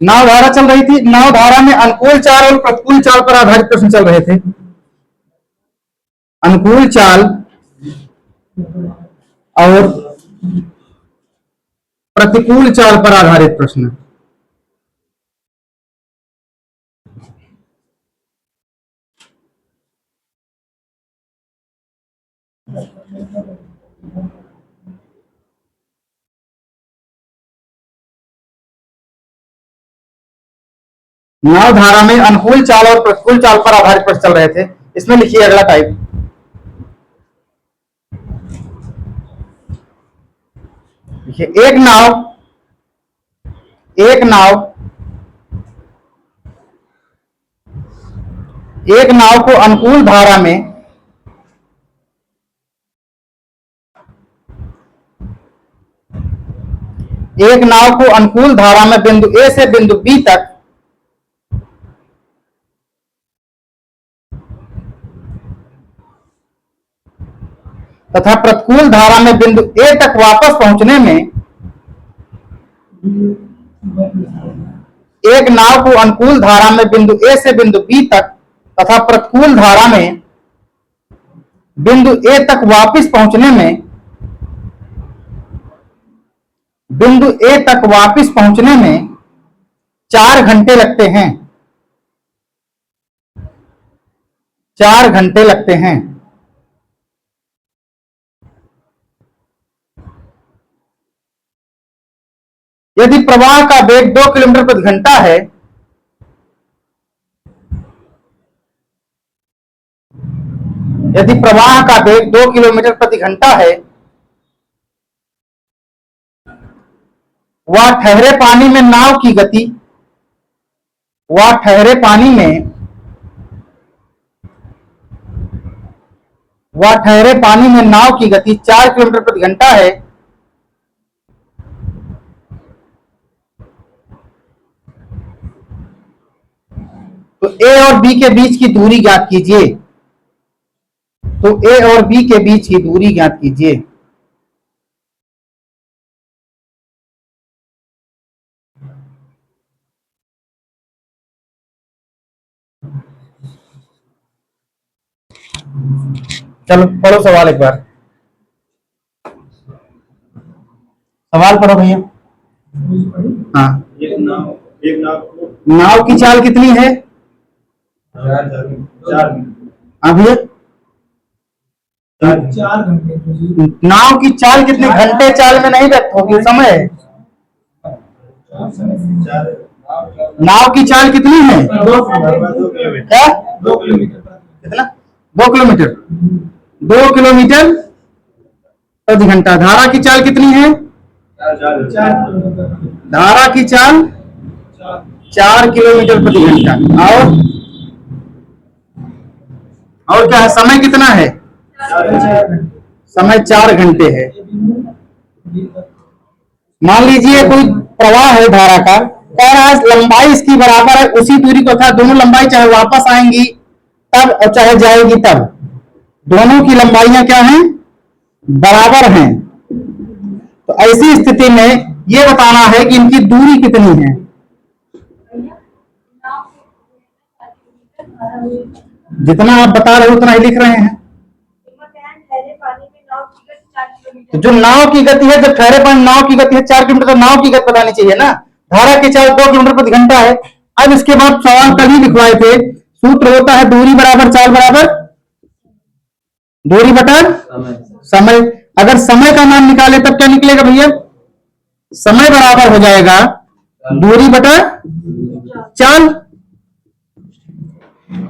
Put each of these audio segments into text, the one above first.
नाव धारा चल रही थी, नाव धारा में अनुकूल चाल और प्रतिकूल चाल पर आधारित प्रश्न चल रहे थे। अनुकूल चाल और प्रतिकूल चाल पर आधारित प्रश्न। नाव धारा में अनुकूल चाल और प्रतिकूल चाल पर आधारित प्रश्न चल रहे थे। इसमें लिखिए अगला टाइप। देखिए एक नाव को अनुकूल धारा में बिंदु ए से बिंदु बी तक तथा प्रतिकूल धारा में बिंदु ए तक वापस पहुंचने में एक नाव को अनुकूल धारा में बिंदु ए से बिंदु बी तक तथा प्रतिकूल धारा में बिंदु ए तक वापस पहुंचने में 4 घंटे लगते हैं। 4 घंटे लगते हैं। यदि प्रवाह का वेग 2 किलोमीटर प्रति घंटा है, वह ठहरे पानी में नाव की गति 4 किलोमीटर प्रति घंटा है, तो ए और बी के बीच की दूरी ज्ञात कीजिए। चलो पढ़ो सवाल एक बार। सवाल पढ़ो भैया। हाँ, नाव की चाल कितनी है? अभी 4 घंटे। नाव की चाल कितने घंटे चाल में नहीं व्यक्त होगी, समय है। नाव की चाल कितनी है? 2 क्या? 2 किलोमीटर। कितना? 2 किलोमीटर। 2 किलोमीटर प्रति घंटा। धारा की चाल कितनी है? धारा की चाल 4 किलोमीटर प्रति घंटा। और क्या है? समय कितना है? समय 4 घंटे है। मान लीजिए कोई प्रवाह है धारा का, कह रहा है लंबाई इसकी बराबर है उसी दूरी को था। दोनों लंबाई चाहे वापस आएंगी तब और चाहे जाएगी तब, दोनों की लंबाइयां क्या हैं? बराबर हैं। तो ऐसी स्थिति में यह बताना है कि इनकी दूरी कितनी है। जितना आप बता रहे हो उतना ही लिख रहे हैं। तो जो नाव की गति है, जब ठहरे पानी नाव की गति है 4 किलोमीटर, तो नाव की गति बतानी चाहिए ना। धारा की चाल 2 किलोमीटर प्रति घंटा है। अब इसके बाद सवाल कल ही लिखवाए थे, सूत्र होता है दूरी बराबर चाल बराबर दूरी बटा समय। अगर समय का मान निकाले तब क्या निकलेगा भैया? समय बराबर हो जाएगा दूरी बटा चाल।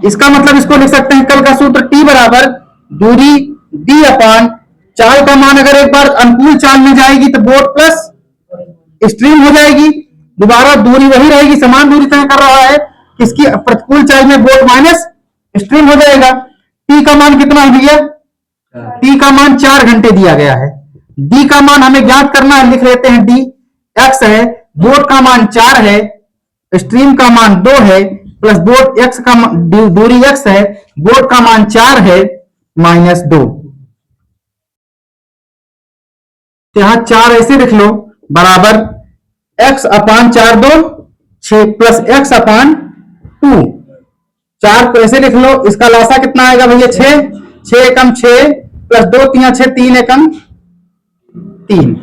इसका मतलब इसको लिख सकते हैं कल का सूत्र T बराबर दूरी D अपान चाल का मान। अगर एक बार अनुकूल चाल में जाएगी तो बोट प्लस स्ट्रीम हो जाएगी, दोबारा दूरी वही रहेगी, समान दूरी तय कर रहा है। इसकी प्रतिकूल चाल में बोट माइनस स्ट्रीम हो जाएगा। T का मान कितना है भैया? T का मान 4 घंटे दिया गया है। D का मान हमें ज्ञात करना है, लिख लेते हैं D x है, बोट का मान 4 है, स्ट्रीम का मान 2 है, प्लस बोट x का दूरी x है, बोट का मान 4 है, माइनस 2। यहां 4 ऐसे लिख लो बराबर x अपान 4 2 6 प्लस एक्स अपान 2। 4 को ऐसे लिख लो, इसका लासा कितना आएगा भैया 6, 6 एकम 6 प्लस 2 3 6, 3 एकम 3।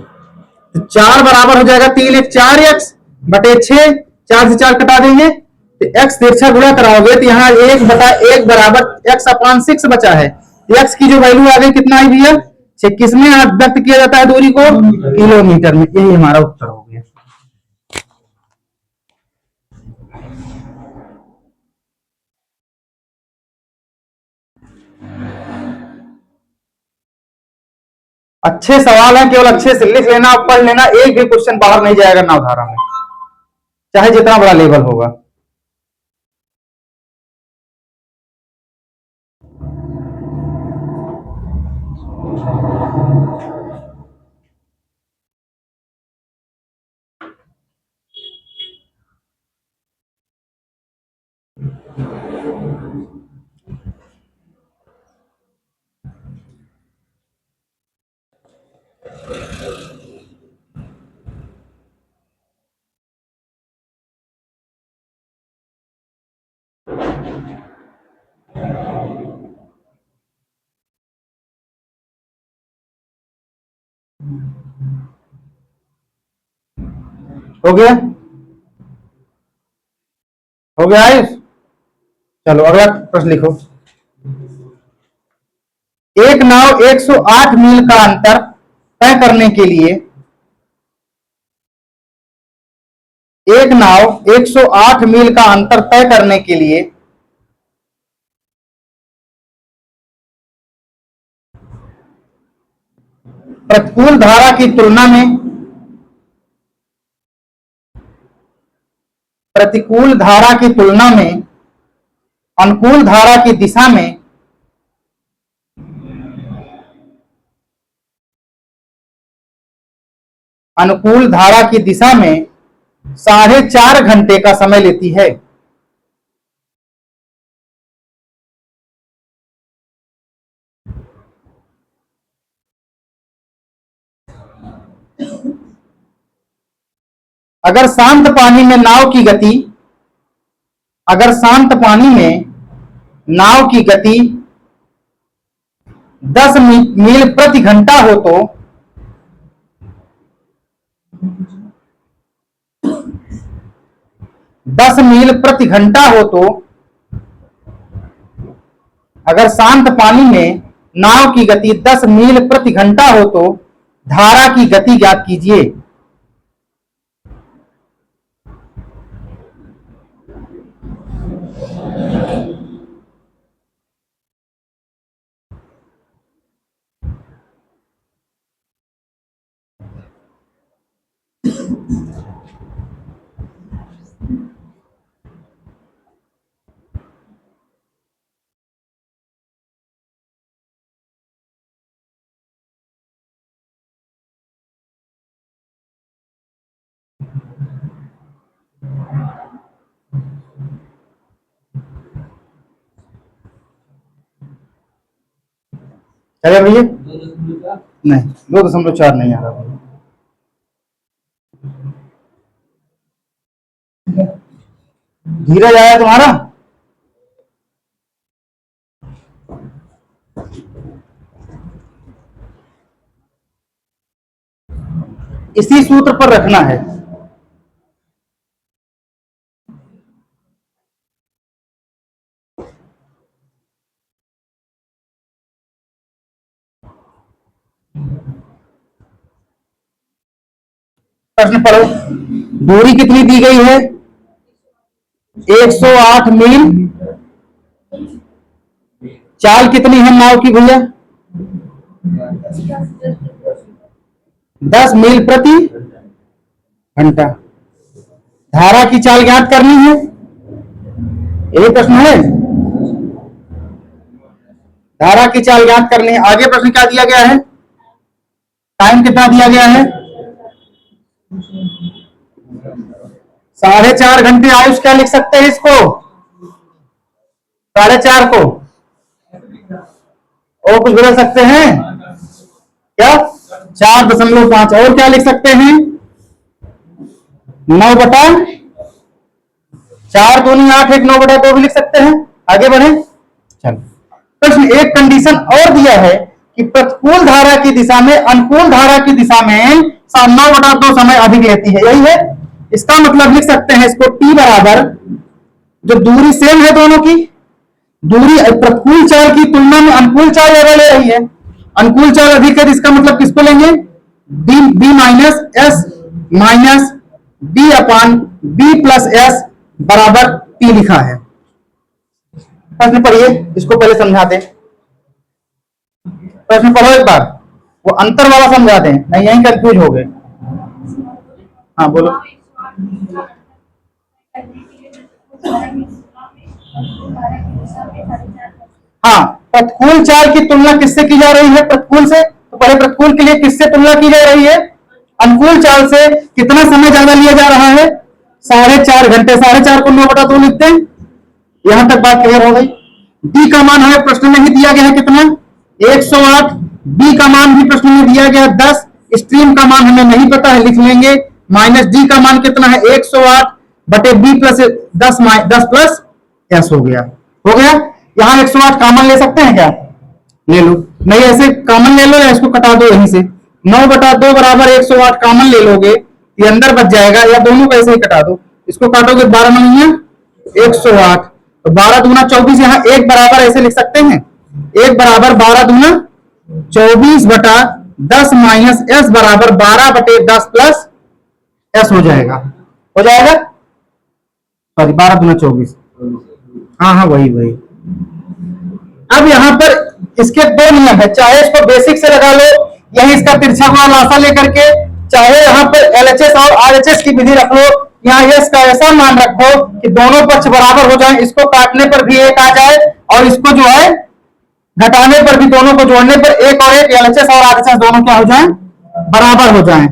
4 बराबर हो जाएगा 3 एक 4 एक्स बटे 6, 4 से 4 कटा देंगे तो एक्स तिरछा गुणा कराओगे तो यहाँ 1 बटा 1 बराबर एक्स अपान 6 बचा है। एक्स की जो वैल्यू आ गई कितना आई भैया 6। किसमें व्यक्त किया जाता है दूरी को, किलोमीटर में। यही हमारा उत्तर हो गया। अच्छे सवाल हैं, केवल अच्छे से लिख लेना, पढ़ लेना, एक भी क्वेश्चन बाहर नहीं जाएगा नवधारा में, चाहे जितना बड़ा लेवल होगा। हो गया, हो गया आयुष। चलो अगला प्रश्न लिखो। एक नाव 108 मील का अंतर तय करने के लिए, एक नाव 108 मील का अंतर तय करने के लिए प्रतिकूल धारा की तुलना में, प्रतिकूल धारा की तुलना में अनुकूल धारा की दिशा में अनुकूल धारा की दिशा में 4.5 घंटे का समय लेती है। अगर शांत पानी में नाव की गति, अगर शांत पानी में नाव की गति 10 मील प्रति घंटा हो तो 10 मील प्रति घंटा हो तो, अगर शांत पानी में नाव की गति 10 मील प्रति घंटा हो तो धारा की गति ज्ञात कीजिए। अरे भैया नहीं, 2.4 नहीं आ रहा भैया। धीरज आया तुम्हारा? इसी सूत्र पर रखना है। प्रश्न पढ़ो। दूरी कितनी दी गई है? 108 मील। चाल कितनी है नाव की भैया? 10 मील प्रति घंटा। धारा की चाल ज्ञात करनी है, यही प्रश्न है। धारा की चाल ज्ञात करनी है। आगे प्रश्न क्या दिया गया है? टाइम कितना दिया गया है? 4.5 घंटे। आयुष क्या लिख सकते हैं इसको? 4.5 को और कुछ बदल सकते हैं क्या? 4.5। और क्या लिख सकते हैं? 9/4। 4 दूनी 8, एक 9/2 भी लिख सकते हैं। आगे बढ़े। चलो प्रश्न एक कंडीशन और दिया है कि प्रतिकूल धारा की दिशा में अनुकूल धारा की दिशा में 9/2 समय अधिक लेती है, यही है। इसका मतलब लिख सकते हैं इसको टी बराबर, जो दूरी सेम है दोनों की, दूरी प्रतिकूल चाल की तुलना में अनुकूल चाल ज्यादा ले रही है, अनुकूल चाल अधिक है, इसका मतलब किसको लेंगे, b minus s minus b upon b plus s बराबर टी लिखा है। प्रश्न पढ़िए, इसको पहले समझा दें। प्रश्न पढ़ो एक बार, वो अंतर वाला समझा दें, नहीं यहीं कंफ्यूज हो गए। हाँ बोलो। हाँ, प्रतिकूल चाल की तुलना किससे की जा रही है, प्रतिकूल से। तो पहले प्रतिकूल के लिए किससे तुलना की जा रही है, अनुकूल चाल से। कितना समय ज्यादा लिया जा रहा है, 4.5 घंटे। 4.5 को 9/2 लिखते हैं। यहां तक बात क्लियर हो गई। डी का मान हमें प्रश्न में ही दिया गया है कितना, 108। बी का मान भी प्रश्न में दिया गया 10। स्ट्रीम का मान हमें नहीं पता है, लिख लेंगे माइनस डी का मान कितना है 108 बटे बी प्लस 10 प्लस एस हो गया। हो गया। यहां 108 कॉमन ले सकते हैं क्या, ले लो। नहीं ऐसे कॉमन ले लो या इसको कटा दो यहीं से। 9/2 बराबर 108 कॉमन ले लोगे, ये अंदर बच जाएगा, या दोनों को ऐसे ही कटा दो। इसको काटोगे 12 9 108, तो 12 दूना 24। यहाँ एक बराबर ऐसे लिख सकते हैं, एक बराबर 12 दूना 24 बटा 10 माइनस एस बराबर 12 बटे 10 प्लस एस हो जाएगा। हो जाएगा, सॉरी 12 दूना 24। हाँ हाँ वही वही। अब यहाँ पर इसके दो नियम है, चाहे इसको बेसिक से लगा लो, यही इसका तिरछा गुणा लासा लेकर के, चाहे यहाँ पर एलएचएस और आरएचएस की विधि रख लो। यहाँ यस का ऐसा मान रखो कि दोनों पक्ष बराबर हो जाए, इसको काटने पर भी एक आ जाए और इसको जो है घटाने पर भी, दोनों को जोड़ने पर एक और एक एलएचएस और आरएचएस दोनों क्या हो जाए, बराबर हो जाए।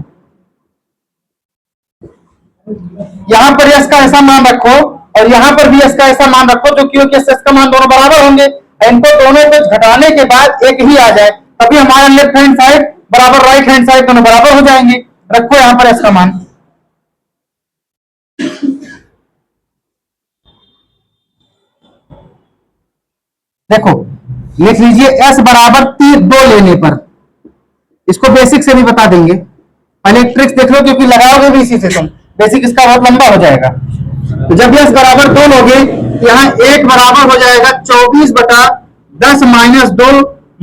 यहां पर यस का ऐसा मान रखो और यहां पर भी यस का ऐसा मान रखो, जो क्योंकि यस का मान दोनों बराबर होंगे, इनको दोनों को घटाने के बाद एक ही आ जाए, तभी हमारा लेफ्ट हैंड साइड बराबर राइट हैंड साइड दोनों बराबर हो जाएंगे। रखो यहां पर यस का मान, देखो लिख लीजिए एस बराबर 2 लेने पर, इसको बेसिक से भी बता देंगे। पहले एक ट्रिक्स देख लो, क्योंकि लगाओगे भी इसी से तुम, बेसिक इसका बहुत लंबा हो जाएगा। तो जब एस बराबर 2 लोगे, यहाँ एक बराबर हो जाएगा 24 बटा 10 माइनस 2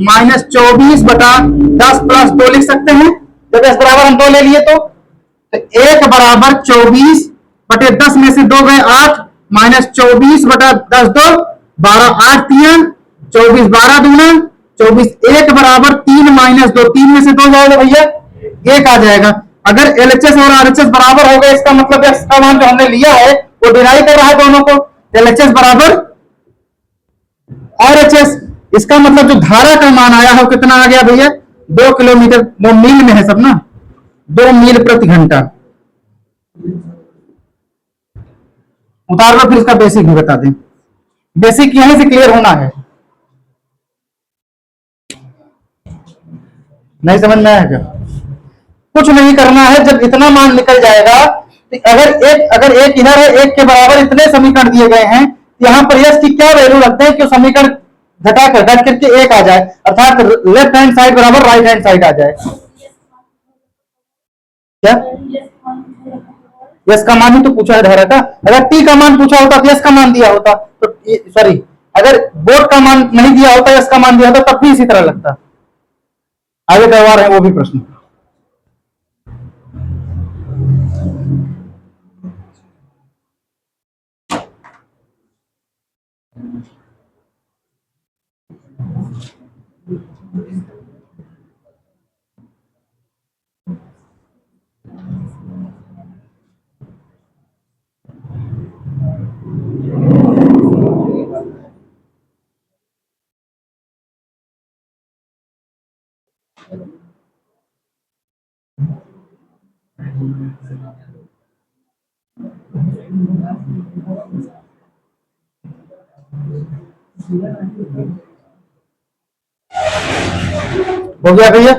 माइनस 24 बटा 10 प्लस 2 लिख सकते हैं। जब एस बराबर हम 2 ले लिए तो एक बराबर 24 बटे 10 में से 2 गए 8 माइनस 24 बटा 10 2 12 8 3 24 12 दूना 24, एक बराबर 3 माइनस 2, 3 में से 2 जाएगा भैया, एक आ जाएगा। अगर एलएचएस और आरएचएस बराबर हो गए, इसका मतलब एक्स का मान जो हमने लिया है वो डिराइव कर रहा है दोनों को। एलएचएस बराबर आरएचएस, इसका मतलब जो धारा का मान आया है वो कितना आ गया भैया, 2 किलोमीटर, 2 मील में है सब ना, 2 मील प्रति घंटा। उतार लो, फिर इसका बेसिक भी बता दें। बेसिक यहीं से क्लियर होना है, नहीं समझ में आया क्या, कुछ नहीं करना है। जब इतना मान निकल जाएगा, तो अगर एक इधर है, एक के बराबर इतने समीकरण दिए गए हैं, यहाँ पर यस की क्या वैल्यू रखते हैं कि समीकरण घटा करके एक आ जाए, अर्थात लेफ्ट हैंड साइड बराबर राइट हैंड साइड आ जाए। क्या यस का मान ही तो पूछा है धारा का, अगर टी का मान पूछा होता तो यस का मान दिया होता, तो सॉरी अगर बोट का मान नहीं दिया होता, यस का मान दिया होता, तब भी इसी तरह लगता। आगे करवा रहे हैं वो भी प्रश्न। हो गया भैया,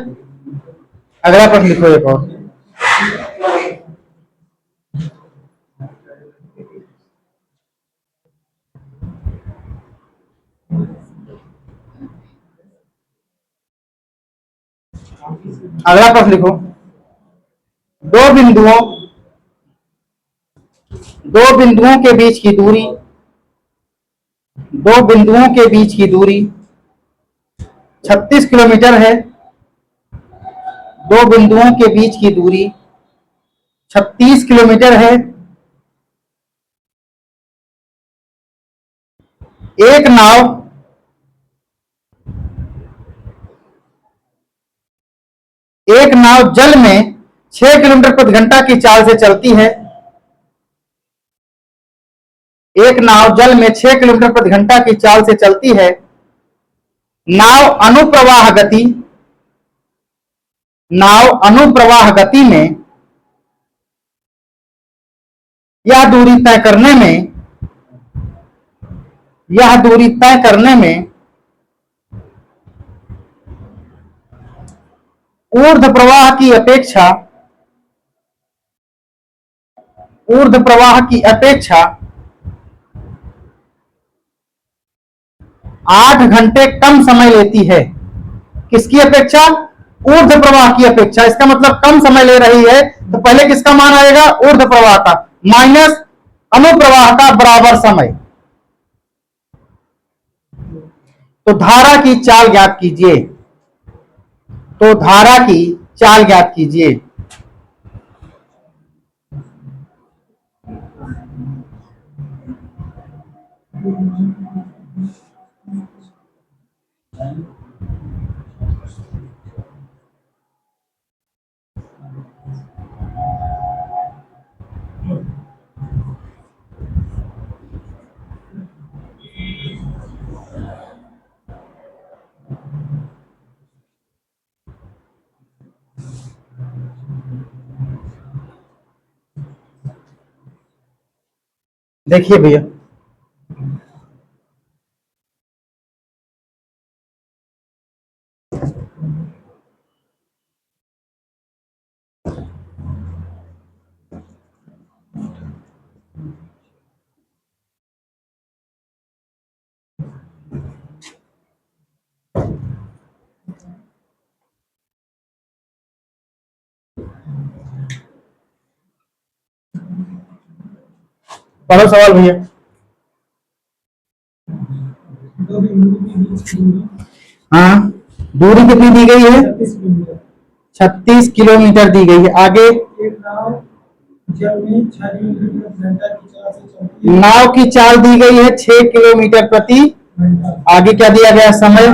अगला प्रश्न लिखो एक और। अगला प्रश्न लिखो, दो बिंदुओं के बीच की दूरी, दो बिंदुओं के बीच की दूरी 36 किलोमीटर है। दो बिंदुओं के बीच की दूरी 36 किलोमीटर है। एक नाव जल में 6 किलोमीटर प्रति घंटा की चाल से चलती है। एक नाव जल में 6 किलोमीटर प्रति घंटा की चाल से चलती है। नाव अनुप्रवाह गति में यह दूरी तय करने में ऊर्ध्व प्रवाह की अपेक्षा 8 घंटे कम समय लेती है। किसकी अपेक्षा? ऊर्ध्व प्रवाह की अपेक्षा। इसका मतलब कम समय ले रही है, तो पहले किसका मान आएगा? ऊर्ध्व प्रवाह का माइनस अनुप्रवाह का बराबर समय। तो धारा की चाल ज्ञात कीजिए। देखिए भैया, पढ़ो सवाल भैया। हाँ, दूरी कितनी दी गई है? 36 किलोमीटर दी गई है। आगे नाव की चाल दी गई है 6 किलोमीटर प्रति। आगे क्या दिया गया? समय।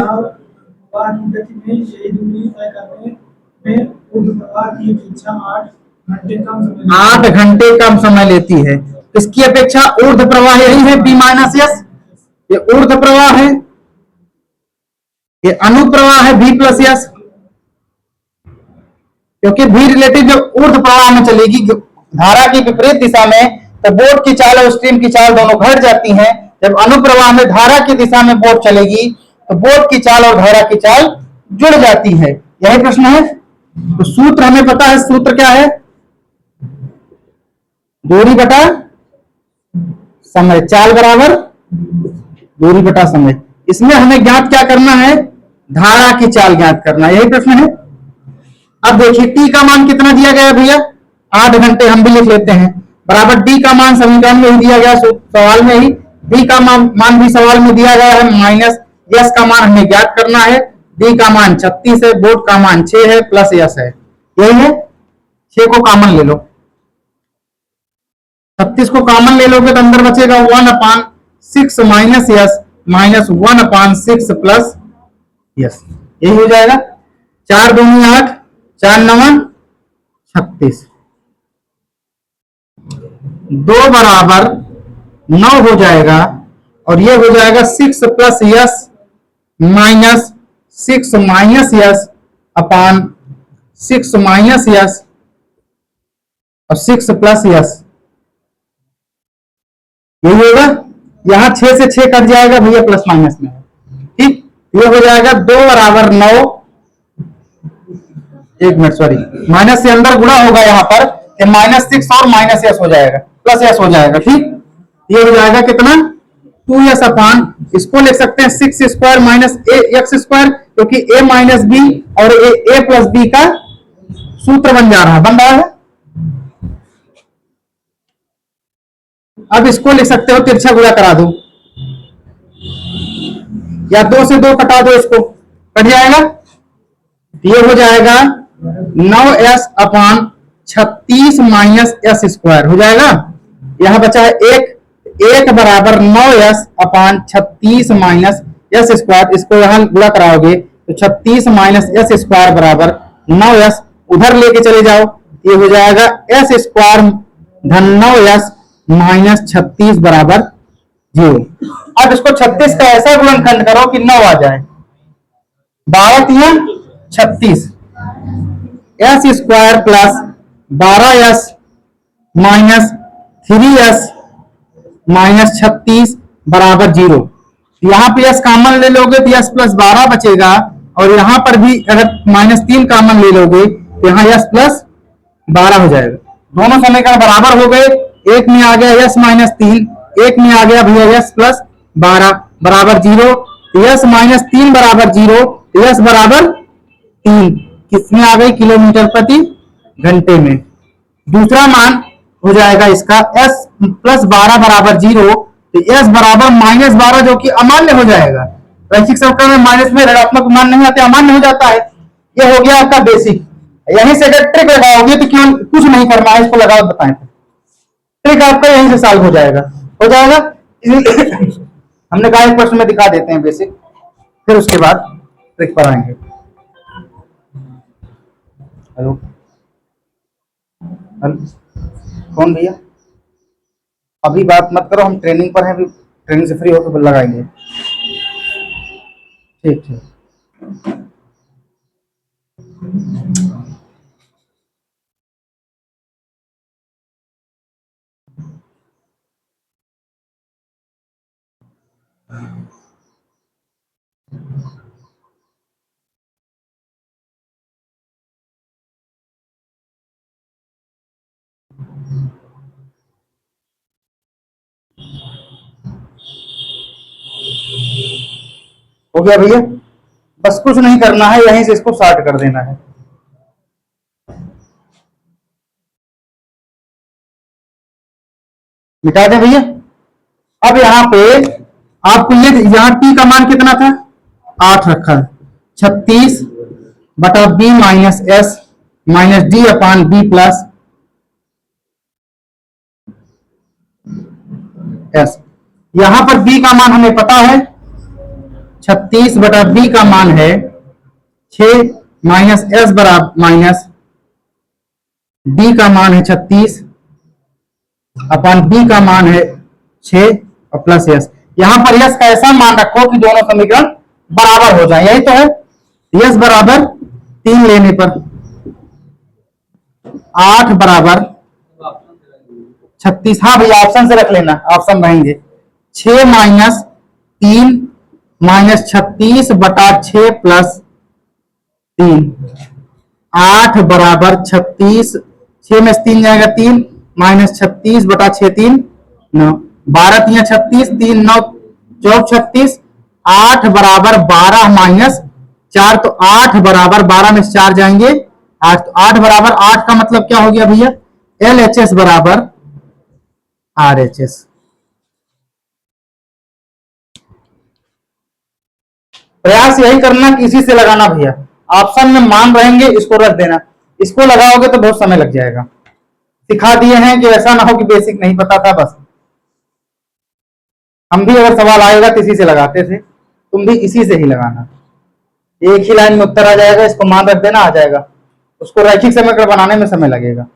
8 घंटे कम समय लेती है। इसकी अपेक्षा ऊर्ध्व प्रवाह यही है, बी माइनस एस। ये ऊर्ध्व प्रवाह है, ये अनुप्रवाह है बी प्लस एस। क्योंकि भी रिलेटिव जब ऊर्ध्व प्रवाह में चलेगी धारा की विपरीत दिशा में, तो बोट की चाल और स्ट्रीम की चाल दोनों घट जाती हैं। जब अनुप्रवाह में धारा की दिशा में बोट चलेगी, तो बोट की चाल और धारा की चाल जुड़ जाती है। यही प्रश्न है। तो सूत्र हमें पता है। सूत्र क्या है? दूरी बटा समय, चाल बराबर दूरी बटा समय। इसमें हमें ज्ञात क्या करना है? धारा की चाल ज्ञात करना। यही प्रश्न है। अब देखिए टी का मान कितना दिया गया भैया? 8 घंटे। हम भी लिख लेते हैं बराबर डी का मान समीकरण में ही दिया गया, सवाल में ही। डी का मान भी सवाल में दिया गया है, माइनस यस का मान हमें ज्ञात करना है। डी का मान 36 है, बोट का मान 6 है, प्लस यस है। यही है। 6 को कॉमन ले लो, 36 को कॉमन ले लोगे तो अंदर बचेगा 1/6 minus yes minus 1/6 plus yes. यही हो जाएगा। 4 दूनी 8, 4 9 36, 2 बराबर 9 हो जाएगा। और ये हो जाएगा 6 plus s minus 6 minus s upon 6 minus s और 6 प्लस यस। यही होगा। यहां 6 से 6 कट जाएगा भैया, प्लस माइनस में। ठीक, ये हो जाएगा 2 बराबर 9। 1 मिनट, सॉरी, माइनस से अंदर गुणा होगा यहाँ पर, -6 और माइनस यस हो जाएगा, प्लस यस हो जाएगा। ठीक, ये हो जाएगा कितना? 2s अपान, इसको लिख सकते हैं 6 स्क्वायर माइनस एक्स स्क्वायर, क्योंकि a माइनस बी और a प्लस बी का सूत्र बन रहा है। अब इसको लिख सकते हो तिरछा गुणा करा दो, या 2 से 2 कटा दो, इसको कट जाएगा। ये हो जाएगा 9s अपान 36 माइनस एस स्क्वायर हो जाएगा। यहां बचा है एक बराबर 9s अपान 36 माइनस एस स्क्वायर, इसको यहां गुणा कराओगे तो 36 माइनस एस स्क्वायर बराबर 9s, उधर लेके चले जाओ, ये हो जाएगा एस स्क्वायर धन 9s माइनस 36 बराबर 0। अब इसको 36 का ऐसा गुणनखंड करो कि 9 आ जाए, 12 36, S square plus 12s minus 3s minus 36 बराबर 0। यहां पे s कॉमन ले लोगे तो s प्लस 12 बचेगा, और यहां पर भी अगर -3 कॉमन ले लोगे तो यहाँ s प्लस 12 हो जाएगा। दोनों समीकरण बराबर हो गए, एक में आ गया s माइनस 3, एक में आ गया भैया s प्लस 12 बराबर 0। s माइनस 3 बराबर 0, s बराबर 3 किसमें आ गई, किलोमीटर प्रति घंटे में। दूसरा मान हो जाएगा इसका s प्लस 12 बराबर 0, तो s बराबर माइनस 12, जो कि अमान्य हो जाएगा। रैखिक समीकरण में माइनस में ऋणात्मक मान नहीं आते, अमान्य हो जाता है। ये हो गया आपका बेसिक। यहीं से अगर ट्रिक लगाओगे तो क्यों कुछ नहीं करना है, इसको लगाओ बताएं, ट्रिक आपका यहीं से सॉल्व हो जाएगा, हो जाएगा। हमने कहा एक प्रश्न में दिखा देते हैं बेसिक, फिर उसके बाद ट्रिक पर आएंगे। हेलो कौन भैया, अभी बात मत करो, हम ट्रेनिंग पर हैं, अभी ट्रेनिंग से फ्री होकर लगाएंगे। ठीक ठीक। हो गया भैया, बस कुछ नहीं करना है, यहीं से इसको स्टार्ट कर देना है। मिटा दें भैया। अब यहाँ पे आपको ये, यहाँ t का मान कितना था, 8 रखा है, 36 बटा b minus s minus d upon b plus s. यहां पर b का मान हमें पता है, 36 बटा b का मान है 6 माइनस एस बराबर माइनस डी का मान है 36 अपान बी का मान है 6 और प्लस एस। यहां पर यस का ऐसा मान रखो कि दोनों समीकरण बराबर हो जाए, यही तो है। यस बराबर 3 लेने पर 8 बराबर 36, हाँ भैया ऑप्शन से रख लेना, ऑप्शन रहेंगे 6 माइनस 3 माइनस 36 बटा 6 प्लस 3, 8 बराबर 36, 6 में 3 जाएगा 3 माइनस 36 बटा 6 3 9, 12 3 36, 3 9 14 36, 8 बराबर 12 माइनस 4, तो 8 बराबर 12 में 4 जाएंगे 8, तो 8 बराबर 8 का मतलब क्या हो गया भैया, एल एच एस बराबर आर एच एस। प्रयास यही करना कि इसी से लगाना भैया, ऑप्शन में मान रहेंगे, इसको रख देना, इसको लगाओगे तो बहुत समय लग जाएगा। सिखा दिए हैं कि ऐसा ना हो कि बेसिक नहीं पता था बस। हम भी अगर सवाल आएगा तो इसी से लगाते थे, तुम भी इसी से ही लगाना, एक ही लाइन में उत्तर आ जाएगा, इसको मान रख देना, आ जाएगा। उसको रैखिक समीकरण बनाने में समय लगेगा।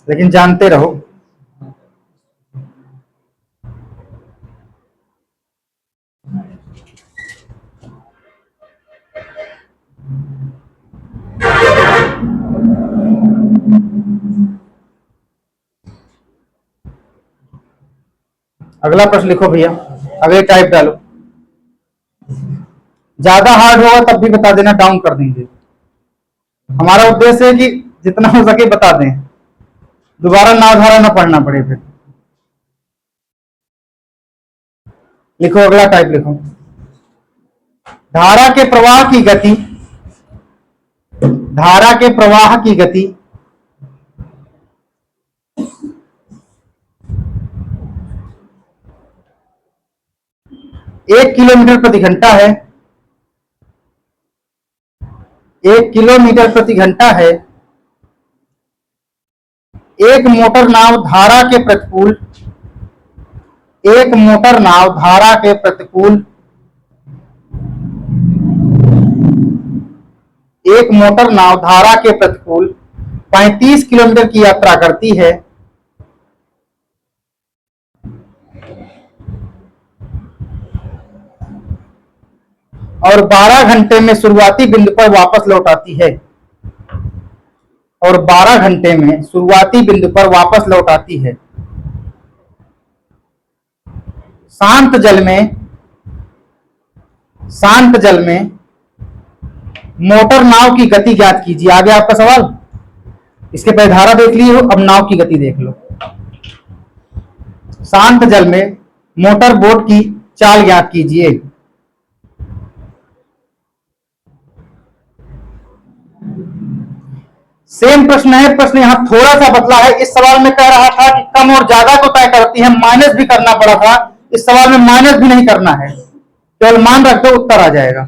लेकिन जानते रहो। अगला प्रश्न लिखो भैया, अगले टाइप डालो। ज्यादा हार्ड होगा तब भी बता देना, डाउन कर देंगे। हमारा उद्देश्य है कि जितना हो सके बता दें, दोबारा नाव धारा ना पढ़ना पड़े फिर। लिखो, अगला टाइप लिखो। धारा के प्रवाह की गति, धारा के प्रवाह की गति 1 किलोमीटर प्रति घंटा है। 1 किलोमीटर प्रति घंटा है। एक मोटर नाव धारा के प्रतिकूल, एक मोटर नाव धारा के प्रतिकूल, एक मोटर नाव धारा के प्रतिकूल 35 किलोमीटर की यात्रा करती है। और 12 घंटे में शुरुआती बिंदु पर वापस लौट आती है। और 12 घंटे में शुरुआती बिंदु पर वापस लौट आती है। शांत जल में, शांत जल में मोटर नाव की गति ज्ञात कीजिए। आगे आपका सवाल, इसके पहले धारा देख ली हो, अब नाव की गति देख लो। शांत जल में मोटर बोट की चाल ज्ञात कीजिए। सेम प्रश्न है, प्रश्न यहां थोड़ा सा बदला है। इस सवाल में कह रहा था कि कम और ज्यादा को तय करती है, माइनस भी करना पड़ा था। इस सवाल में माइनस भी नहीं करना है, केवल मान रख दो, उत्तर आ जाएगा।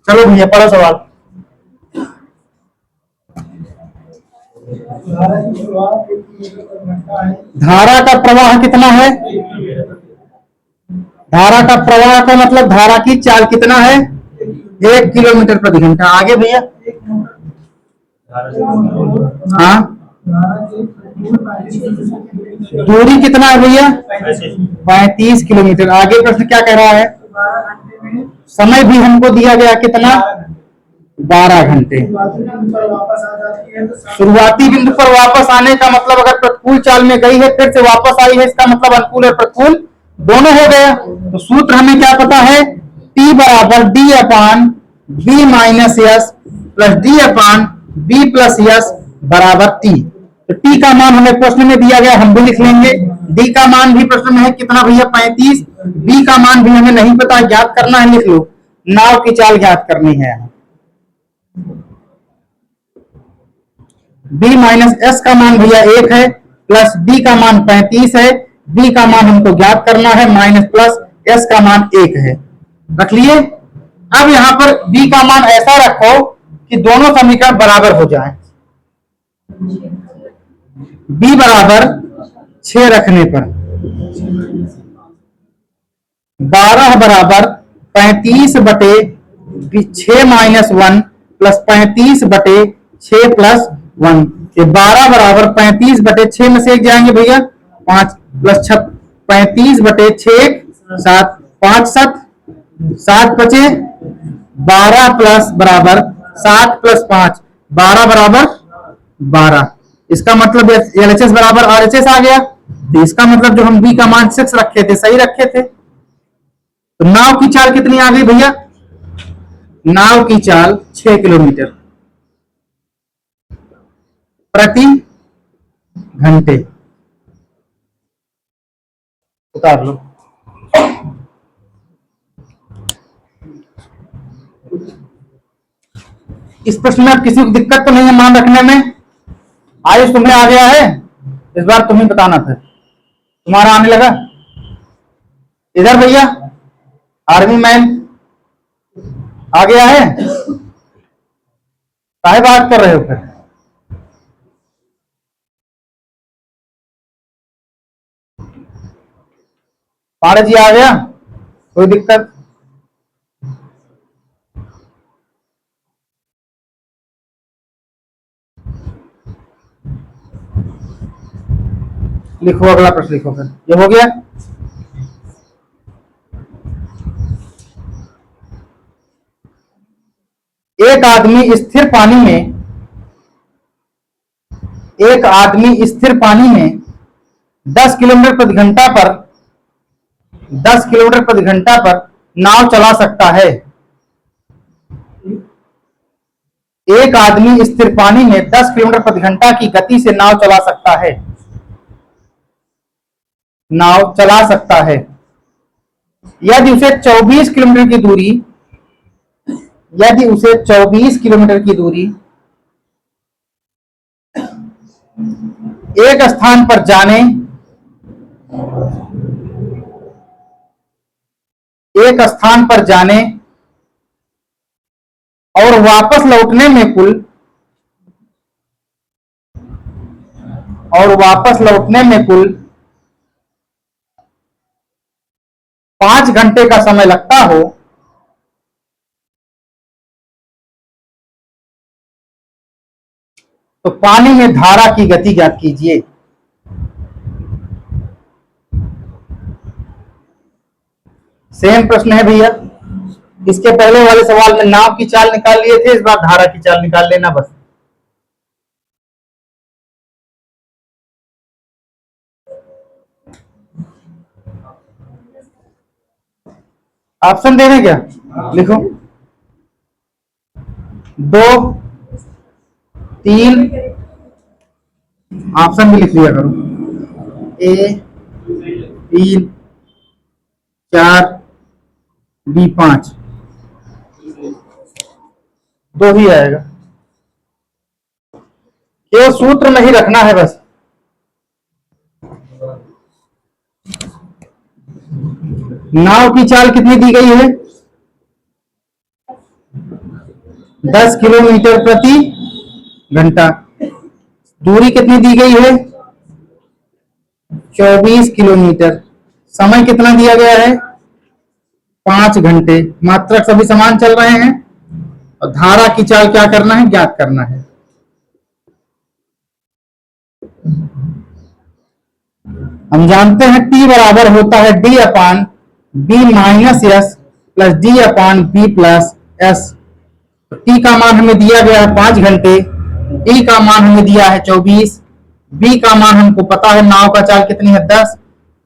चलो भैया पढ़ो सवाल। धारा का प्रवाह कितना है? धारा का प्रवाह का मतलब धारा की चाल कितना है? 1 किलोमीटर प्रति घंटा। आगे भैया, हाँ, दूरी कितना है भैया? 35 किलोमीटर। आगे प्रश्न क्या कह रहा है? समय भी हमको दिया गया कितना? 12 घंटे। शुरुआती बिंदु पर वापस आने का मतलब अगर प्रतिकूल चाल में गई है फिर से वापस आई है, इसका मतलब अनुकूल और प्रतिकूल दोनों हो गया। तो सूत्र हमें क्या पता है? T बराबर d upon b minus s plus d upon b plus s बराबर टी। तो टी का मान हमें प्रश्न में दिया गया, हम भी लिख लेंगे। डी का मान भी प्रश्न में है कितना भैया? 35। बी का मान भी हमें नहीं पता, ज्ञात करना है, लिख लो। नाव की चाल ज्ञात करनी है। बी माइनस एस का मान भैया 1 है, प्लस डी का मान 35 है। बी का मान हमको ज्ञात करना है, माइनस प्लस एस का मान 1 है। रख लिए। अब यहां पर बी का मान ऐसा रखो कि दोनों समीकरण बराबर हो जाएं। बी बराबर 6 रखने पर 12 बराबर 35 बटे 6 माइनस 1 प्लस 35 बटे 6 प्लस 1। ये 12 बराबर 35 बटे 6 में से एक जाएंगे भैया, 5 प्लस 35 बटे 6 7, 5 7 7 बचे 12 प्लस बराबर 7 प्लस 5 12 बराबर 12। इसका मतलब एलएचएस बराबर आरएचएस आ गया। तो इसका मतलब जो हम बी का मान 6 रखे थे सही रखे थे। तो नाव की चाल कितनी आ गई भैया? नाव की चाल 6 किलोमीटर प्रति घंटे। उतार लो। इस प्रश्न में किसी को दिक्कत तो नहीं है मान रखने में? आयुष तुम्हें आ गया है, इस बार तुम्हें बताना था। तुम्हारा आने लगा? इधर भैया आर्मी मैन आ गया है? काहे बात कर रहे हो फिर? पांडे जी आ गया, कोई दिक्कत? लिखो, अगला प्रश्न लिखो फिर। ये हो गया। एक आदमी स्थिर पानी में एक आदमी स्थिर पानी में 10 किलोमीटर प्रति घंटा पर 10 किलोमीटर प्रति घंटा पर नाव चला सकता है। एक आदमी स्थिर पानी में 10 किलोमीटर प्रति घंटा की गति से नाव चला सकता है। नाव चला सकता है यदि उसे 24 किलोमीटर की दूरी यदि उसे 24 किलोमीटर की दूरी एक स्थान पर जाने एक स्थान पर जाने और वापस लौटने में कुल 5 घंटे का समय लगता हो तो पानी में धारा की गति ज्ञात कीजिए। सेम प्रश्न है भैया। इसके पहले वाले सवाल में नाव की चाल निकाल लिए थे, इस बार धारा की चाल निकाल लेना बस। ऑप्शन दे रहे क्या? लिखो, 2, 3, ऑप्शन भी लिख लिया करो। ए 3, 4, बी 5, 2 ही आएगा। ये सूत्र में ही रखना है बस। नाव की चाल कितनी दी गई है? 10 किलोमीटर प्रति घंटा। दूरी कितनी दी गई है? 24 किलोमीटर। समय कितना दिया गया है? 5 घंटे। मात्रक सभी समान चल रहे हैं और धारा की चाल क्या करना है? ज्ञात करना है। हम जानते हैं T बराबर होता है D अपान B minus s plus D अपान B प्लस एस। T का मान हमें दिया गया है 5 घंटे, D का मान हमें दिया है 24, B का मान हमको पता है, नाव का चाल कितनी है? 10।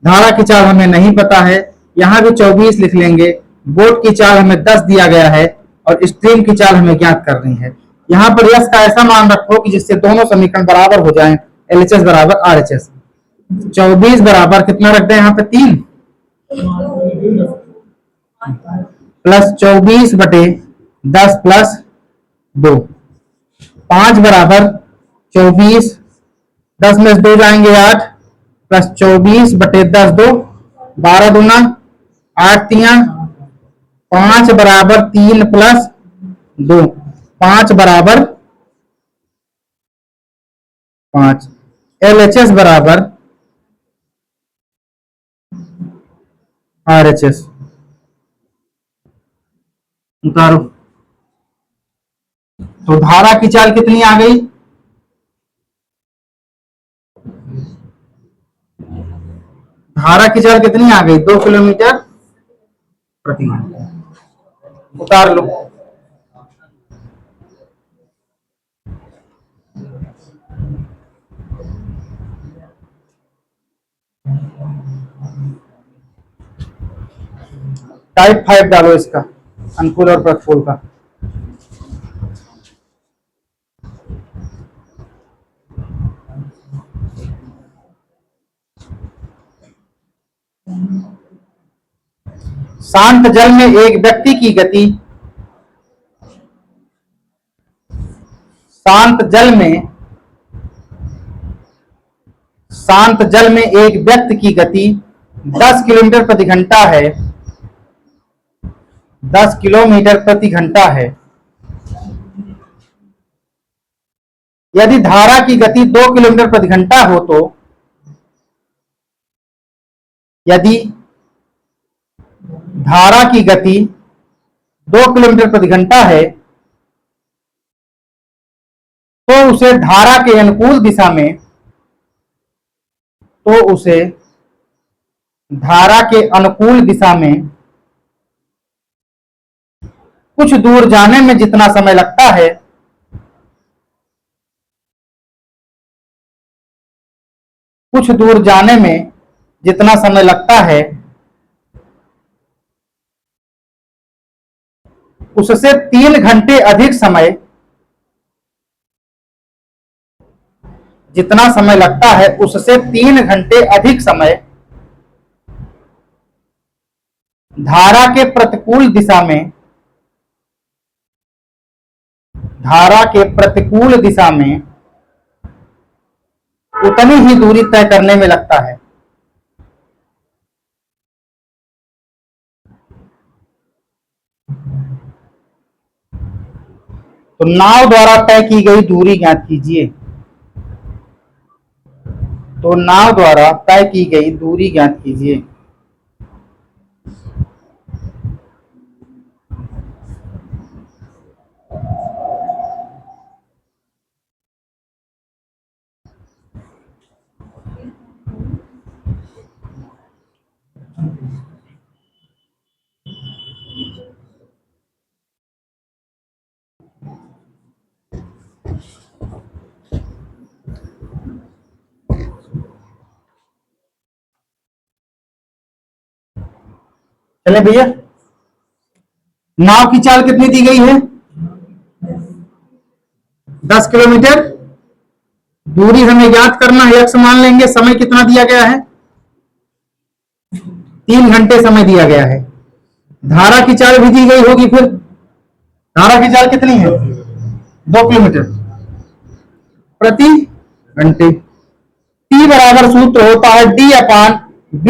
धारा की चाल हमें नहीं पता है, यहां भी 24 लिख लेंगे। बोट की चाल हमें 10 दिया गया है और स्ट्रीम की चाल हमें ज्ञात करनी है। यहां पर यस का ऐसा मान रखो कि जिससे दोनों समीकरण बराबर हो जाएं। LHS बराबर RHS। 24 बराबर कितना रख दें यहाँ पे? 3 प्लस 24 बटे 10 प्लस 2। 5 बराबर 24, 10 में 2 जाएंगे 8 प्लस 24 बटे 10 2, 12 दूना 8 3 5 बराबर 3 प्लस 2, 5 बराबर 5। LHS बराबर RHS। उतारो। तो धारा की चाल कितनी आ गई? धारा की चाल कितनी आ गई? 2 किलोमीटर प्रति घंटा। उतार लो। टाइप 5 डालो इसका, अनुकूल और प्रतिकूल का। शांत जल में एक व्यक्ति की गति शांत जल में एक व्यक्ति की गति 10 किलोमीटर प्रति घंटा है। 10 किलोमीटर प्रति घंटा है। यदि धारा की गति 2 किलोमीटर प्रति घंटा हो तो यदि धारा की गति 2 किलोमीटर प्रति घंटा है तो उसे धारा के अनुकूल दिशा में कुछ दूर जाने में जितना समय लगता है उससे 3 घंटे अधिक समय जितना समय लगता है उससे 3 घंटे अधिक समय धारा के प्रतिकूल दिशा में उतनी ही दूरी तय करने में लगता है। तो नाव द्वारा तय की गई दूरी ज्ञात कीजिए। चले भैया, नाव की चाल कितनी दी गई है? 10 किलोमीटर। दूरी हमें ज्ञात करना है, x मान लेंगे। समय कितना दिया गया है? 3 घंटे समय दिया गया है। धारा की चाल भी दी गई होगी। फिर धारा की चाल कितनी है? 2 किलोमीटर प्रति घंटे। T बराबर सूत्र होता है D/B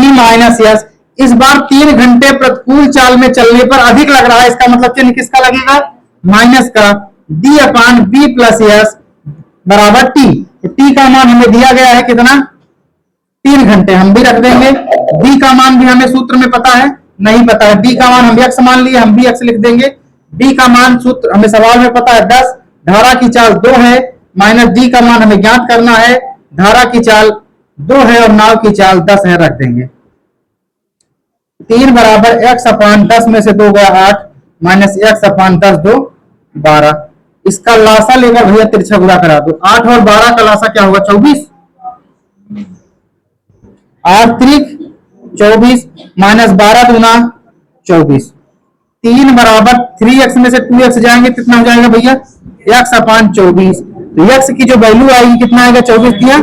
- S। इस बार 3 घंटे प्रतिकूल चाल में चलने पर अधिक लग रहा है, इसका मतलब चिन्ह किसका लगेगा? माइनस का। D/B + S बराबर T। तो T का मान हमें दिया गया है कितना? 3 घंटे। हम भी रख देंगे। B का मान भी हमें सूत्र में पता है? नहीं पता है। B का मान हम x मान लिए, हम भी x लिख देंगे। B का मान सूत्र हमें सवाल में पता है 10। धारा की चाल 2 है, माइनस D का मान हमें ज्ञात करना है। धारा की चाल 2 है और नाव की चाल 10 है, रख देंगे। 3 बराबर x/10 में से 2 गया 8 माइनस x/10 2 12। इसका लासा लेकर भैया तिरछा गुणा करा दो। 8 और 12 का लासा क्या होगा? 24। 8 त्रिक 24 माइनस 12 दूना 24। 3 बराबर 3x में से 2x जाएंगे, कितना हो जाएगा भैया? x/24। तो x की जो वैल्यू आएगी कितना आएगा? 24 दिया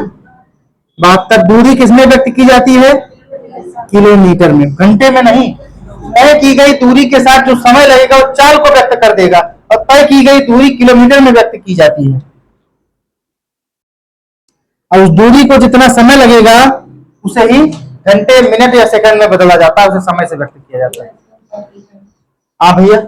72। दूरी किसमें व्यक्त की जाती है? किलोमीटर में, घंटे में नहीं। तय की गई दूरी के साथ जो समय लगेगा वो चाल को व्यक्त कर देगा, और तय की गई दूरी किलोमीटर में व्यक्त की जाती है। और उस दूरी को जितना समय लगेगा उसे ही घंटे, मिनट या सेकंड में बदला जाता है, उसे समय से व्यक्त किया जाता है। हाँ भैया,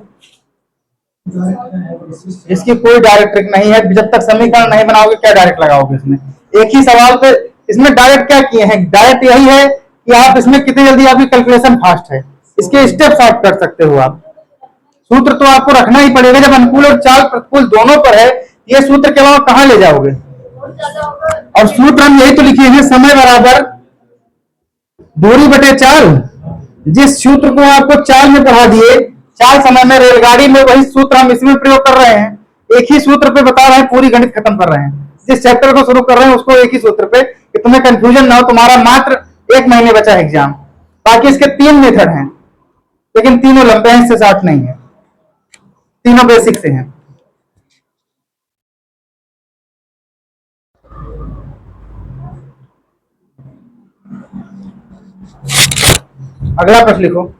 इसकी कोई डायरेक्ट ट्रिक नहीं है। जब तक समीकरण नहीं बनाओगे क्या डायरेक्ट लगाओगे इसमें? एक ही सवाल पे इसमें डायरेक्ट क्या किए हैं? डायरेक्ट यही है कि आप इसमें कितनी जल्दी आपकी कैलकुलेशन फास्ट है, इसके स्टेप शॉर्ट कर सकते हो आप। सूत्र तो आपको रखना ही पड़ेगा। जब अनुकूल और चाल प्रतिकूल दोनों पर है, ये सूत्र के अलावा कहां ले जाओगे? और सूत्र हम यही तो लिखे हैं, समय बराबर दूरी बटे चाल। जिस सूत्र को आपको चाल में पढ़ा दिए, चाल समय में रेलगाड़ी में, वही सूत्र हम इसमें प्रयोग कर रहे हैं। एक ही सूत्र पे बता रहे हैं, पूरी गणित खत्म कर रहे हैं। जिस चैप्टर को शुरू कर रहे हैं उसको एक ही सूत्र पे, कि तुम्हें कंफ्यूजन ना हो। तुम्हारा मात्र 1 महीने बचा है एग्जाम। बाकी इसके 3 मेथड हैं, लेकिन तीनों लंबे हैं, इससे शॉर्ट नहीं है, तीनों बेसिक से हैं। अगला प्रश्न लिखो।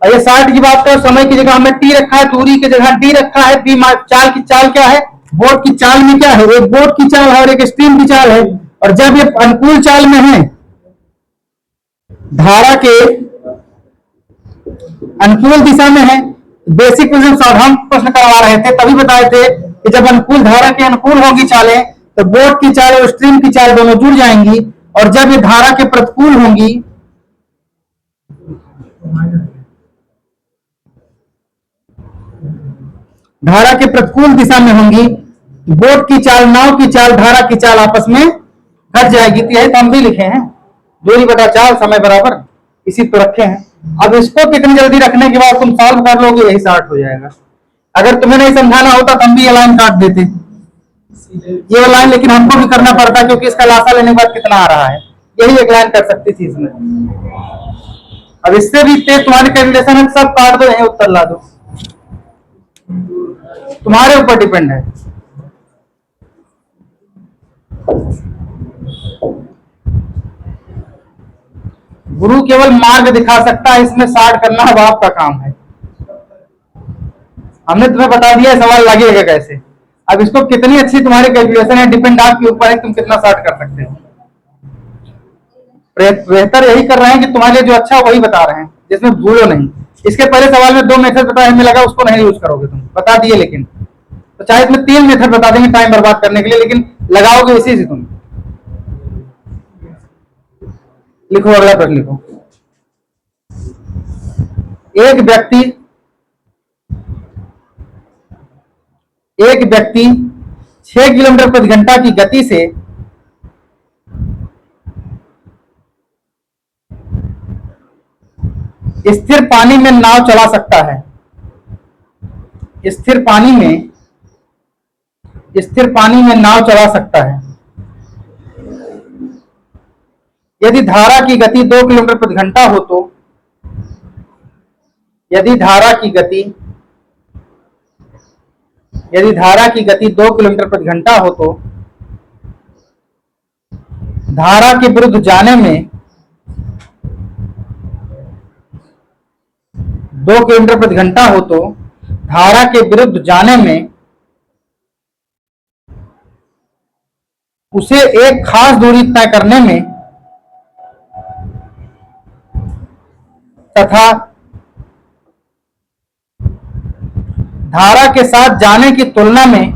ये 60 की बात करो, समय की जगह हमें टी रखा है, दूरी की जगह डी रखा है। बी चाल की चाल क्या है? बोट की चाल में क्या है? एक बोट की चाल है और एक स्ट्रीम की चाल है। और जब ये अनुकूल चाल में है धारा के अनुकूल दिशा में है। बेसिक क्वेश्चन साधारण प्रश्न करवा रहे थे, तभी बताए थे कि जब अनुकूल धारा के अनुकूल होगी चालें तो बोट की चाल और स्ट्रीम की चाल दोनों जुड़ जाएंगी, और जब ये धारा के प्रतिकूल होंगी धारा के प्रतिकूल दिशा में होंगी, बोट की चाल, नाव की चाल, धारा की चाल आपस में घट जाएगी। तो यही तो हम भी लिखे हैं, दूरी बटा चाल समय बराबर इसी तो रखे हैं। अब इसको कितनी जल्दी रखने के बाद तुम सॉल्व कर लोगे, यही स्टार्ट हो जाएगा। अगर तुम्हें नहीं समझाना होता तो हम भी ये लाइन काट देते, ये लाइन, लेकिन हमको भी करना पड़ता क्योंकि इसका लासा लेने के बाद कितना आ रहा है, यही एक लाइन कर सकती थी इसमें। अब इससे भी तेज तुम्हारे कैलकुलेशन है, सब काट दो, यही उत्तर ला दो, तुम्हारे ऊपर डिपेंड है। गुरु केवल मार्ग दिखा सकता है, इसमें स्टार्ट करना अब आपका काम है। हमने तुम्हें बता दिया सवाल लगेगा कैसे। अब इसको कितनी अच्छी तुम्हारी कैलकुलेशन है, डिपेंड आपके ऊपर है, तुम कितना स्टार्ट कर सकते हो। बेहतर यही कर रहे हैं कि तुम्हारे लिए जो अच्छा वही बता रहे हैं, जिसमें भूलो नहीं। इसके पहले सवाल में 2 मेथड बताया, हमें लगा उसको नहीं यूज करोगे, तुम बता दिए, लेकिन तो चाहे इसमें 3 मेथड बता देंगे टाइम बर्बाद करने के लिए, लेकिन लगाओगे इसी से तुम। लिखो अगला प्रश्न लिखो। एक व्यक्ति 6 किलोमीटर प्रति घंटा की गति से स्थिर पानी में नाव चला सकता है। स्थिर पानी में नाव चला सकता है यदि धारा की गति 2 किलोमीटर प्रति घंटा हो तो, यदि धारा की गति 2 किलोमीटर प्रति घंटा हो तो धारा के विरुद्ध जाने में 2 किलोमीटर प्रति घंटा हो तो धारा के विरुद्ध जाने में उसे एक खास दूरी तय करने में तथा धारा के साथ जाने की तुलना में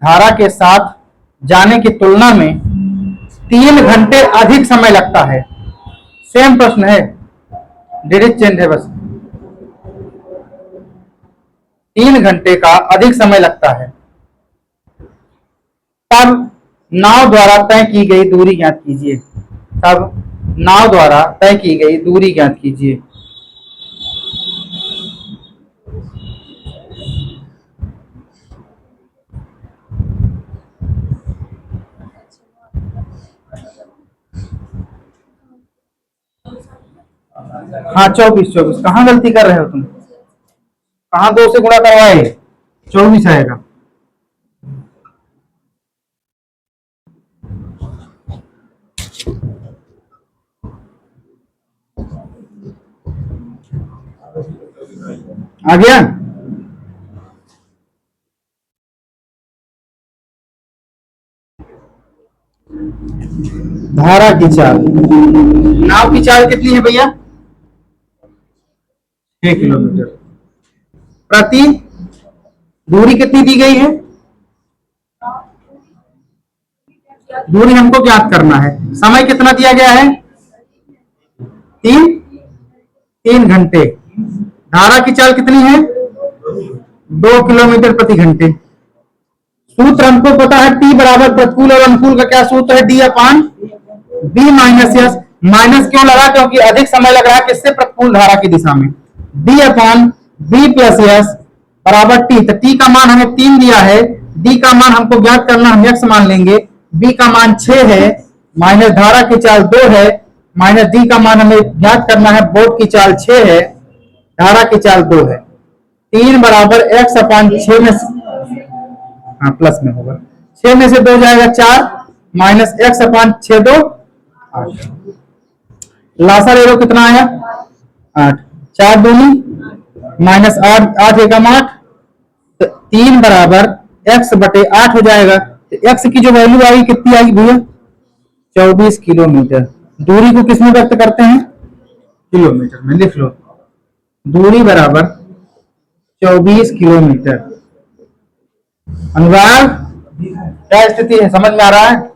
धारा के साथ जाने की तुलना में 3 घंटे अधिक समय लगता है। सेम प्रश्न है, डायरेक्ट चेंज है बस। 3 घंटे का अधिक समय लगता है। तब नाव द्वारा तय की गई दूरी ज्ञात कीजिए। हाँ 24 कहाँ गलती कर रहे हो तुम, कहाँ 2 से गुणा करवाए, 24 आएगा। आ गया। धारा की चाल, नाव की चाल कितनी है भैया, 6 किलोमीटर प्रति, दूरी कितनी दी गई है, दूरी हमको ज्ञात करना है, समय कितना दिया गया है, 3 घंटे। धारा की चाल कितनी है, 2 किलोमीटर प्रति घंटे। सूत्र हमको पता है, टी बराबर प्रतिकूल और अनुकूल का क्या सूत्र है, D upon b minus s. Minus क्यों लगा, क्योंकि अधिक समय लग रहा है किससे, प्रतिकूल धारा की दिशा में। D upon b plus s बराबर टी। तो टी का मान हमें 3 दिया है, डी का मान हमको ज्ञात करना, हम x मान लेंगे, बी का मान 6 है, माइनस धारा की चाल 2 है, माइनस डी का मान हमें ज्ञात करना है, बोट की चाल 6 है, धारा की चाल 2 है। 3 बराबर x अपान 6 में, हाँ प्लस में होगा, 6 में से 2 जाएगा 4, माइनस x अपान 6 2 8। लासा ले लो, कितना आया 8, 4 दूनी माइनस 8, 8 एकम 8, 3 बराबर x बटे 8 हो जाएगा। तो x की जो वैल्यू आएगी कितनी आएगी भैया? 24 किलोमीटर। दूरी को किसमें व्यक्त करते हैं? किलोमीटर में। लिख लो, दूरी बराबर 24 किलोमीटर। अनुराग, क्या स्थिति है, समझ में आ रहा है?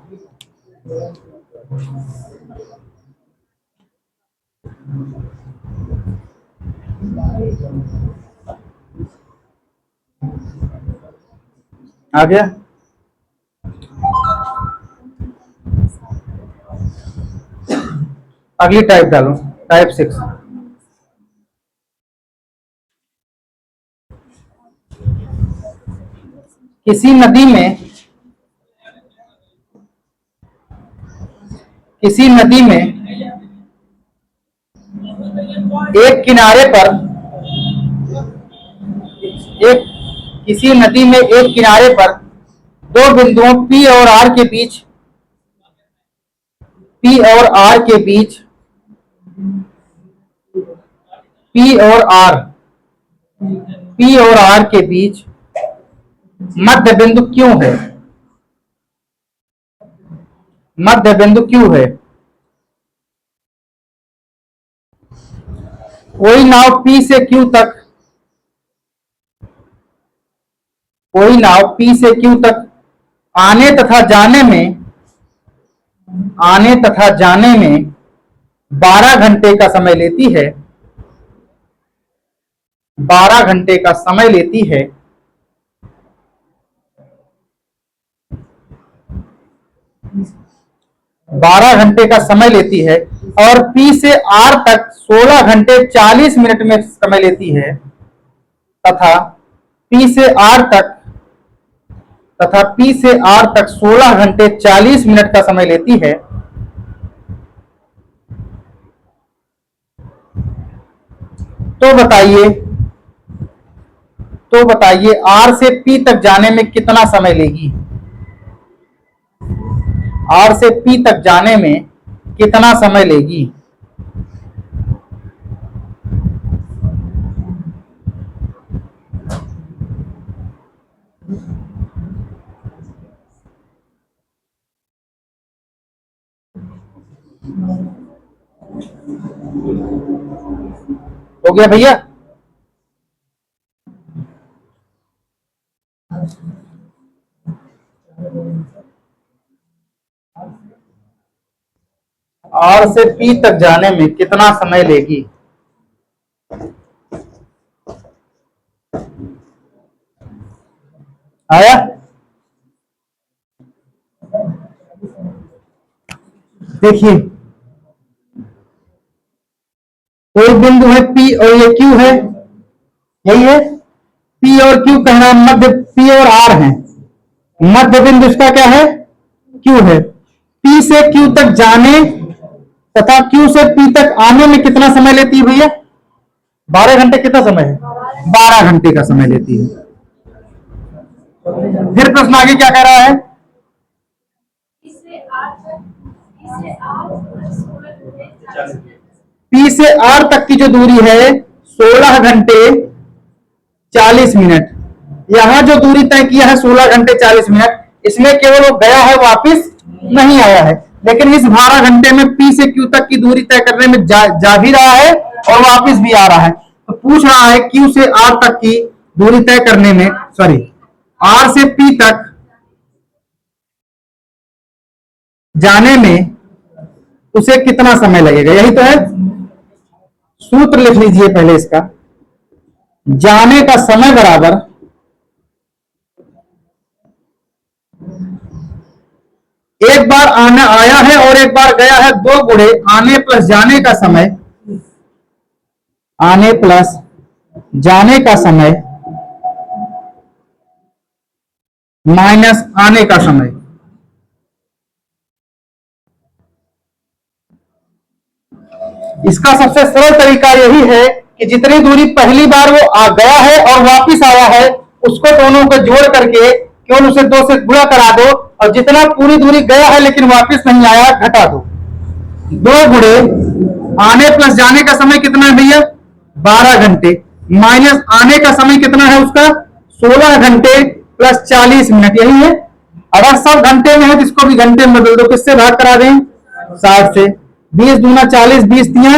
आ गया? अगली टाइप डालो, टाइप 6। किसी नदी में एक किनारे पर दो बिंदुओं P और R के बीच P और R के बीच मध्य बिंदु क्यों है? मध्य बिंदु क्यों है? कोई नाव P से Q तक आने तथा जाने में 12 घंटे का समय लेती है। 12 घंटे का समय लेती है। और P से R तक 16 घंटे 40 मिनट में समय लेती है तथा P से R तक 16 घंटे 40 मिनट का समय लेती है। तो बताइए R से P तक जाने में कितना समय लेगी? R से P तक जाने में कितना समय लेगी? हो गया भैया? R से P तक जाने में कितना समय लेगी? आया? देखिए, कोई बिंदु है P और ये Q है, यही है। P और Q कहना मध्य, P और R है। मध्य बिंदु इसका क्या है? Q है। P से Q तक जाने तथा Q से P तक आने में कितना समय लेती है भैया? 12 घंटे। कितना समय है? 12 घंटे का समय लेती है। फिर प्रश्न आगे क्या कह रहा है? P से R तक की जो दूरी है 16 घंटे 40 मिनट। यहां जो दूरी तय किया है 16 घंटे 40 मिनट, इसमें केवल वो गया है, वापिस नहीं आया है। लेकिन इस 12 घंटे में P से Q तक की दूरी तय करने में जा भी रहा है और वापिस भी आ रहा है। तो पूछ रहा है Q से R तक की दूरी तय करने में, सॉरी, R से P तक जाने में उसे कितना समय लगेगा? यही तो है। सूत्र लिख लीजिए पहले इसका। जाने का समय बराबर एक बार आना आया है और एक बार गया है, 2 गुणे आने प्लस जाने का समय, आने प्लस जाने का समय माइनस आने का समय। इसका सबसे सरल तरीका यही है कि जितनी दूरी पहली बार वो आ गया है और वापिस आया है, उसको दोनों को जोड़ करके केवल उसे 2 से गुणा करा दो, और जितना पूरी दूरी गया है लेकिन वापिस नहीं आया, घटा दो। 2 गुणे आने प्लस जाने का समय कितना है भैया? 12 घंटे, माइनस आने का समय कितना है उसका? 16 घंटे प्लस 40 मिनट, यही है। अगर सब घंटे में है तो इसको भी घंटे में बदल दो, किससे भाग करा दें? 60 से। 20 दूना 40, 20 तिया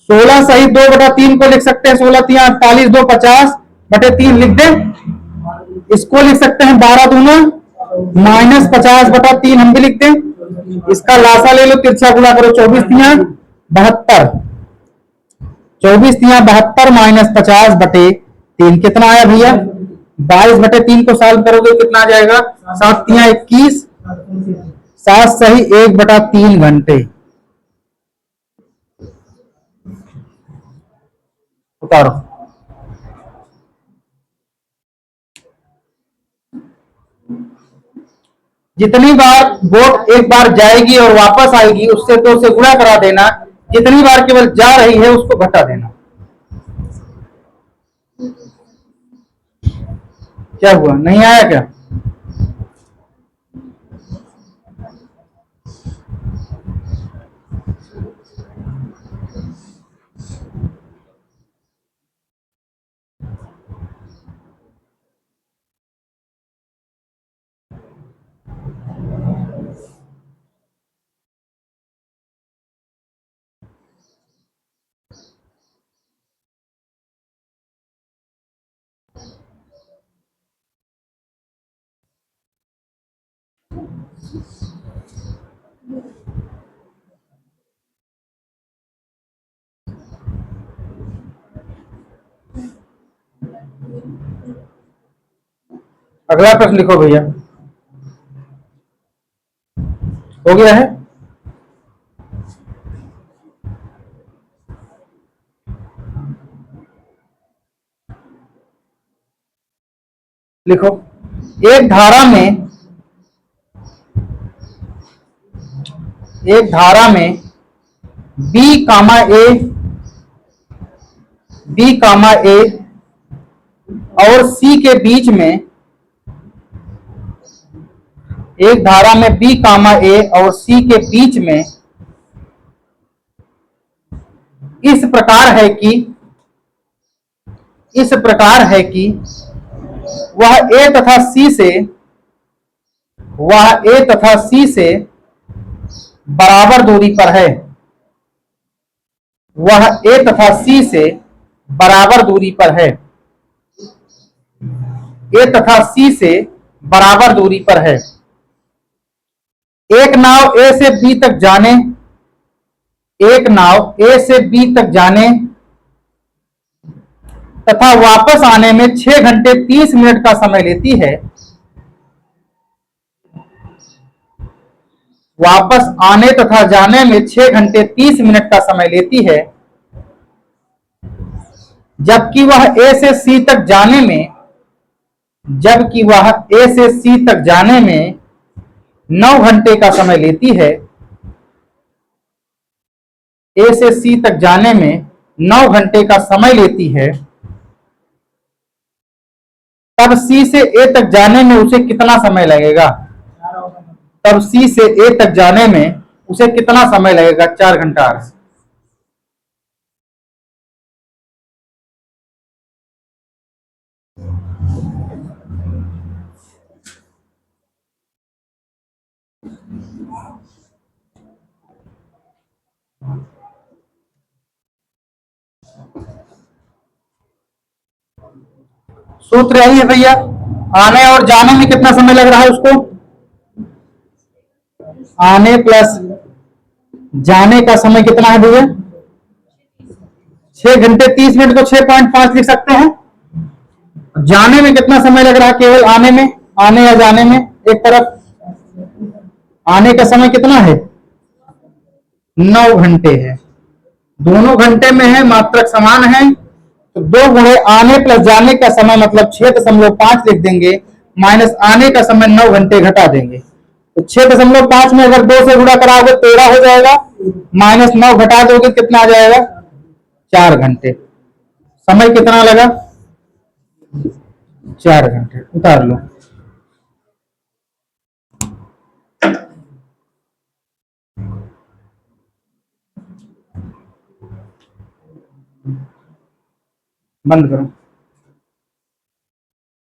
16 सही 2/3 को लिख सकते हैं, 16 तिया 48, 2 50/3 लिख दें। इसको लिख सकते हैं 12 दूना -50/3 हम भी लिख दें। इसका लासा ले लो, तिरछा गुणा करो, 24 तिया 72, 24 तिया 72 -50/3 कितना आया भैया? 22/3 को सॉल्व करोगे कितना आ जाएगा? 7 तिया 21, 7 सही 1/3 घंटे। उतारो। जितनी बार बोट एक बार जाएगी और वापस आएगी उससे 2 से गुणा करा देना, जितनी बार केवल जा रही है उसको घटा देना। क्या हुआ, नहीं आया क्या? अगला प्रश्न लिखो भैया। हो गया है? लिखो। एक धारा में बी कामा ए और सी के बीच में, एक धारा में बी कामा ए और सी के बीच में इस प्रकार है कि वह ए तथा सी से बराबर दूरी पर है। वह ए तथा सी से बराबर दूरी पर है। ए तथा सी से बराबर दूरी पर है। एक नाव ए से बी तक जाने तथा वापस आने में 6 घंटे 30 मिनट का समय लेती है। वापस आने तथा जाने में 6 घंटे 30 मिनट का समय लेती है, जबकि वह ए से सी तक जाने में 9 घंटे का समय लेती है। ए से सी तक जाने में 9 घंटे का समय लेती है, तब सी से ए तक जाने में उसे कितना समय लगेगा? तब सी से ए तक जाने में उसे कितना समय लगेगा? 4 घंटा। सूत्र यही है भैया। आने और जाने में कितना समय लग रहा है उसको? आने प्लस जाने का समय कितना है भैया? 6 घंटे 30 मिनट को 6.5 लिख सकते हैं। जाने में कितना समय लग रहा है? केवल आने में, आने या जाने में एक तरफ आने का समय कितना है? 9 घंटे है। दोनों घंटे में है, मात्रक समान है, तो 2 गुणे आने प्लस जाने का समय मतलब 6.5 लिख देंगे, माइनस आने का समय 9 घंटे घटा देंगे। तो 6.5 में अगर 2 से गुणा कराओगे 13 हो जाएगा, माइनस 9 घटा दोगे कितना आ जाएगा? 4 घंटे। समय कितना लगा? 4 घंटे। उतार लो। बंद करो।